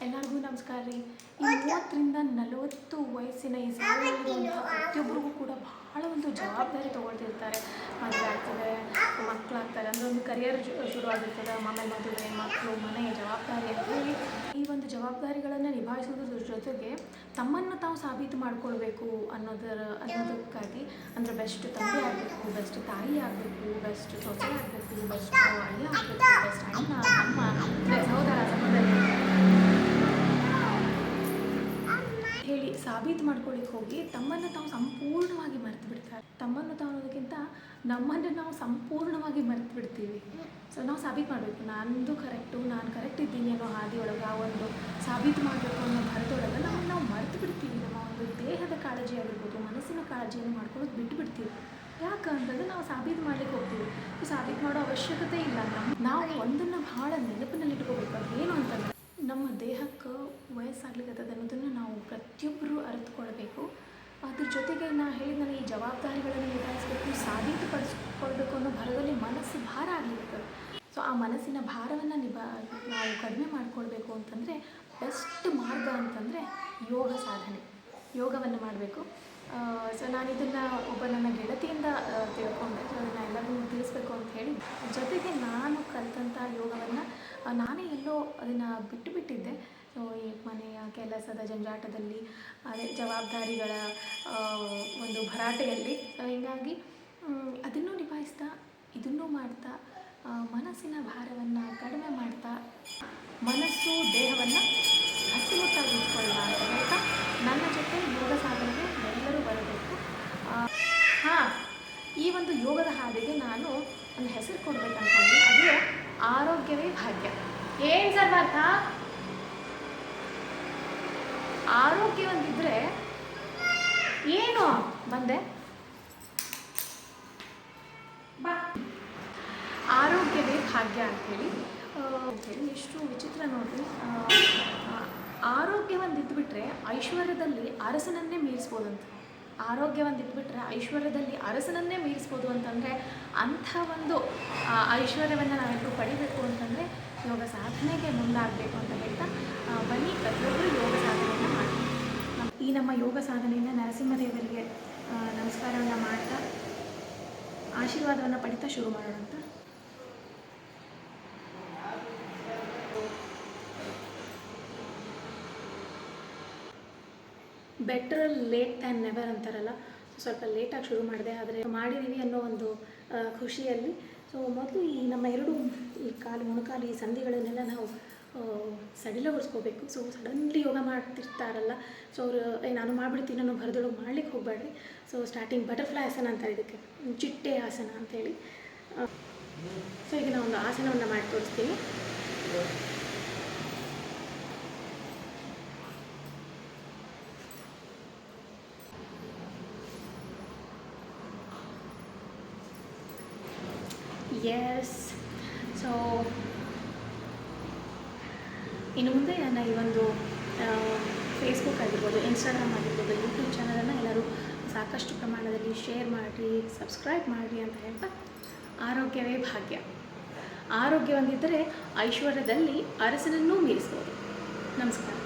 ಎಲ್ಲರಿಗೂ ನಮಸ್ಕಾರ ರೀ. ಈ 30-40 ವಯಸ್ಸಿನ ಈ ಸಾಲಿನಲ್ಲಿರುವಂಥ ಪ್ರತಿಯೊಬ್ಬರಿಗೂ ಕೂಡ ಬಹಳ ಒಂದು ಜವಾಬ್ದಾರಿ ತೊಗೊಳ್ತಿರ್ತಾರೆ. ಮದುವೆ ಆಗ್ತದೆ, ಮಕ್ಕಳಾಗ್ತಾರೆ, ಅಂದರೆ ಒಂದು ಕರಿಯರ್ ಶುರು ಆಗಿರ್ತದೆ. ಆಮೇಲೆ ಮದುವೆ, ಮಕ್ಕಳು, ಮನೆ ಜವಾಬ್ದಾರಿ ಅಂತ ಹೇಳಿ ಈ ಒಂದು ಜವಾಬ್ದಾರಿಗಳನ್ನು ನಿಭಾಯಿಸೋದ್ರ ಜೊತೆಗೆ ತಮ್ಮನ್ನು ತಾವು ಸಾಬೀತು ಮಾಡ್ಕೊಳ್ಬೇಕು ಅನ್ನೋದಕ್ಕಾಗಿ ಅಂದರೆ ಬೆಸ್ಟ್ ತಂದೆ ಆಗಬೇಕು, ಬೆಸ್ಟ್ ತಾಯಿ ಆಗಬೇಕು, ಬೆಸ್ಟ್ ಸೊಸೆ ಆಗಬೇಕು, ಬೆಸ್ಟ್ ಅಳಿಯ ಆಗಬೇಕು, ಬೆಸ್ಟ್ ಅಣ್ಣ ಅಮ್ಮ ಸಹೋದರ ಸಹೋದರಿ ಹೇಳಿ ಸಾಬೀತು ಮಾಡ್ಕೊಳ್ಳಿಕ್ಕೆ ಹೋಗಿ ತಮ್ಮನ್ನು ತಾವು ಸಂಪೂರ್ಣವಾಗಿ ಮರೆತು ಬಿಡ್ತಾರೆ. ತಮ್ಮನ್ನು ತಾವು ಅನ್ನೋದಕ್ಕಿಂತ ನಮ್ಮನ್ನು ನಾವು ಸಂಪೂರ್ಣವಾಗಿ ಮರೆತು ಬಿಡ್ತೀವಿ. ಸೊ ನಾವು ಸಾಬೀತು ಮಾಡಬೇಕು, ನಾನು ಕರೆಕ್ಟ್ ಇದ್ದೀನಿ ಅನ್ನೋ ಹಾದಿಯೊಳಗೆ ಆ ಒಂದು ಸಾಬೀತು ಮಾಡಬೇಕು ಅನ್ನೋ ಭರದೊಳಗೆ ನಾವು ಮರೆತು ಬಿಡ್ತೀವಿ. ನಮ್ಮ ಒಂದು ದೇಹದ ಕಾಳಜಿ ಆಗಿರ್ಬೋದು, ಮನಸ್ಸಿನ ಕಾಳಜಿಯನ್ನು ಮಾಡ್ಕೊಳ್ಳೋದು ಬಿಟ್ಟು ಬಿಡ್ತೀವಿ. ಯಾಕಂತಂದ್ರೆ ನಾವು ಸಾಬೀತು ಮಾಡ್ಲಿಕ್ಕೆ ಹೋಗ್ತೀವಿ. ಸಾಬೀತು ಮಾಡೋ ಅವಶ್ಯಕತೆ ಇಲ್ಲ. ನಾವು ಒಂದನ್ನು ಭಾಳ ನೆನಪಿನಲ್ಲಿ ಇಟ್ಕೋಬೇಕು. ಅದೇನು ಅಂತಂದ್ರೆ ನಮ್ಮ ದೇಹಕ್ಕೆ ವಯಸ್ಸಾಗ್ಲಿಕ್ಕೆ ಅನ್ನೋದನ್ನು ನಾವು ಪ್ರತಿಯೊಬ್ಬರು ಅರಿತುಕೊಳ್ಬೇಕು. ಅದ್ರ ಜೊತೆಗೆ ಹೇಳಿದ ಈ ಜವಾಬ್ದಾರಿಗಳನ್ನು ನಿಭಾಯಿಸಬೇಕು, ಸಾಬೀತುಪಡಿಸ್ಕೊಳ್ಬೇಕು ಅನ್ನೋ ಭರದಲ್ಲಿ ಮನಸ್ಸು ಭಾರ ಆಗಲಿಕ್ಕೆ. ಸೊ ಆ ಮನಸ್ಸಿನ ಭಾರವನ್ನು ನಾವು ಕಡಿಮೆ ಮಾಡಿಕೊಳ್ಬೇಕು ಅಂತಂದರೆ ಬೆಸ್ಟ್ ಮಾರ್ಗ ಅಂತಂದರೆ ಯೋಗ ಸಾಧನೆ, ಯೋಗವನ್ನು ಮಾಡಬೇಕು. ಸೊ ನಾನು ಇದನ್ನು ಒಬ್ಬ ನನ್ನ ಗೆಳತಿಯಿಂದ ತಿಳ್ಕೊಂಡೆ. ಸೊ ಅದನ್ನು ಎಲ್ಲರಿಗೂ ತಿಳಿಸ್ಬೇಕು ಅಂತ ಹೇಳಿ, ಜೊತೆಗೆ ನಾನು ಕಲಿತಂಥ ಯೋಗವನ್ನು ನಾನೇ ಎಲ್ಲೋ ಅದನ್ನು ಬಿಟ್ಟಿದ್ದೆ. ಸೊ ಈ ಮನೆಯ ಕೆಲಸದ ಜಂಜಾಟದಲ್ಲಿ, ಅದೇ ಜವಾಬ್ದಾರಿಗಳ ಒಂದು ಭರಾಟೆಯಲ್ಲಿ, ಹೀಗಾಗಿ ಅದನ್ನು ನಿಭಾಯಿಸ್ತಾ ಇದನ್ನು ಮಾಡ್ತಾ ಮನಸ್ಸಿನ ಭಾರವನ್ನು ಕಡಿಮೆ ಮಾಡ್ತಾ ಮನಸ್ಸು ದೇಹವನ್ನು ಗಟ್ಟಿಮುಟ್ಟಾಗಿ ಇಟ್ಕೊಳ್ಳೋಣ ಅಂತ ಹೇಳ್ತಾ ನನ್ನ ಜೊತೆ ಯೋಗ ಸಾಧನೆಗೆ ಎಲ್ಲರೂ ಬರಬೇಕು. ಈ ಒಂದು ಯೋಗದ ಹಾದಿಗೆ ನಾನು ಒಂದು ಹೆಸರು ಕೊಡಬೇಕು ಅಂದ್ಕೊಂಡೆ. ಅದು ಆರೋಗ್ಯವೇ ಭಾಗ್ಯ. ಏನು ಸರ್ವಾರ್ಥ? ಆರೋಗ್ಯ ಒಂದಿದ್ರೆ ಏನು ಬಂದೆ ಬಾ, ಆರೋಗ್ಯವೇ ಭಾಗ್ಯ ಅಂಥೇಳಿ ಎಷ್ಟು ವಿಚಿತ್ರ ನೋಡ್ರಿ. ಆರೋಗ್ಯ ಒಂದಿದ್ದುಬಿಟ್ರೆ ಐಶ್ವರ್ಯದಲ್ಲಿ ಅರಸನನ್ನೇ ಮೀರಿಸ್ಬೋದಂತ. ಆರೋಗ್ಯ ಒಂದಿದ್ದುಬಿಟ್ರೆ ಐಶ್ವರ್ಯದಲ್ಲಿ ಅರಸನನ್ನೇ ಮೀರಿಸ್ಬೋದು ಅಂತಂದರೆ ಅಂಥ ಒಂದು ಐಶ್ವರ್ಯವನ್ನು ನಾವೆಲ್ಲರೂ ಪಡಿಬೇಕು ಅಂತಂದರೆ ಯೋಗ ಸಾಧನೆಗೆ ಮುಂದಾಗಬೇಕು ಅಂತ ಹೇಳ್ತಾ ಬನ್ನಿ ಪ್ರತಿಯೊಬ್ಬರು ಯೋಗ ಸಾಧನೆಯನ್ನು ಮಾಡಿ ಈ ನಮ್ಮ ಯೋಗ ಸಾಧನೆಯಿಂದ ನರಸಿಂಹದೇವರಿಗೆ ನಮಸ್ಕಾರವನ್ನು ಮಾಡ್ತಾ ಆಶೀರ್ವಾದವನ್ನು ಪಡಿತಾ ಶುರು ಮಾಡೋಣ ಅಂತ. ಬೆಟರ್ ಲೇಟ್ ದ್ಯಾನ್ ನೆವರ್ ಅಂತಾರಲ್ಲ, ಸ್ವಲ್ಪ ಲೇಟಾಗಿ ಶುರು ಮಾಡಿದೆ, ಆದರೆ ಮಾಡಿದ್ದೀವಿ ಅನ್ನೋ ಒಂದು ಖುಷಿಯಲ್ಲಿ. ಸೊ ಮೊದಲು ಈ ನಮ್ಮ ಈ ಮೊಣಕಾಲು ಈ ಸಂಧಿಗಳನ್ನೆಲ್ಲ ನಾವು ಸಡಿಲಗೊಳಿಸ್ಕೋಬೇಕು. ಸೊ ಸಡನ್ಲಿ ಯೋಗ ಮಾಡ್ತಿರ್ತಾರಲ್ಲ, ಸೊ ಅವರು ನಾನು ಮಾಡಿಬಿಡ್ತೀನಿ ಅನ್ನೋ ಭರದೊಳಗೆ ಮಾಡ್ಲಿಕ್ಕೆ ಹೋಗಬೇಡ್ರಿ. ಸೊ ಸ್ಟಾರ್ಟಿಂಗ್ ಬಟರ್ಫ್ಲೈ ಆಸನ ಅಂತಾರೆ, ಇದಕ್ಕೆ ಚಿಟ್ಟೆ ಆಸನ ಅಂಥೇಳಿ. ಸೊ ಈಗ ನಾನು ಒಂದು ಆಸನವನ್ನು ಮಾಡಿ ತೋರಿಸ್ತೀನಿ. ಎಸ್. ಸೊ ಇನ್ನು ಮುಂದೆ ನನ್ನ ಈ ಒಂದು ಫೇಸ್ಬುಕ್ ಆಗಿರ್ಬೋದು, ಇನ್ಸ್ಟಾಗ್ರಾಮ್ ಆಗಿರ್ಬೋದು, ಯೂಟ್ಯೂಬ್ ಚಾನಲನ್ನು ಎಲ್ಲರೂ ಸಾಕಷ್ಟು ಪ್ರಮಾಣದಲ್ಲಿ ಶೇರ್ ಮಾಡಿರಿ, ಸಬ್ಸ್ಕ್ರೈಬ್ ಮಾಡಿರಿ ಅಂತ ಹೇಳ್ತಾ ಆರೋಗ್ಯವೇ ಭಾಗ್ಯ. ಆರೋಗ್ಯ ಹೊಂದಿದ್ದರೆ ಐಶ್ವರ್ಯದಲ್ಲಿ ಅರಸನನ್ನೂ ಮೀರಿಸ್ಬೋದು. ನಮಸ್ಕಾರ.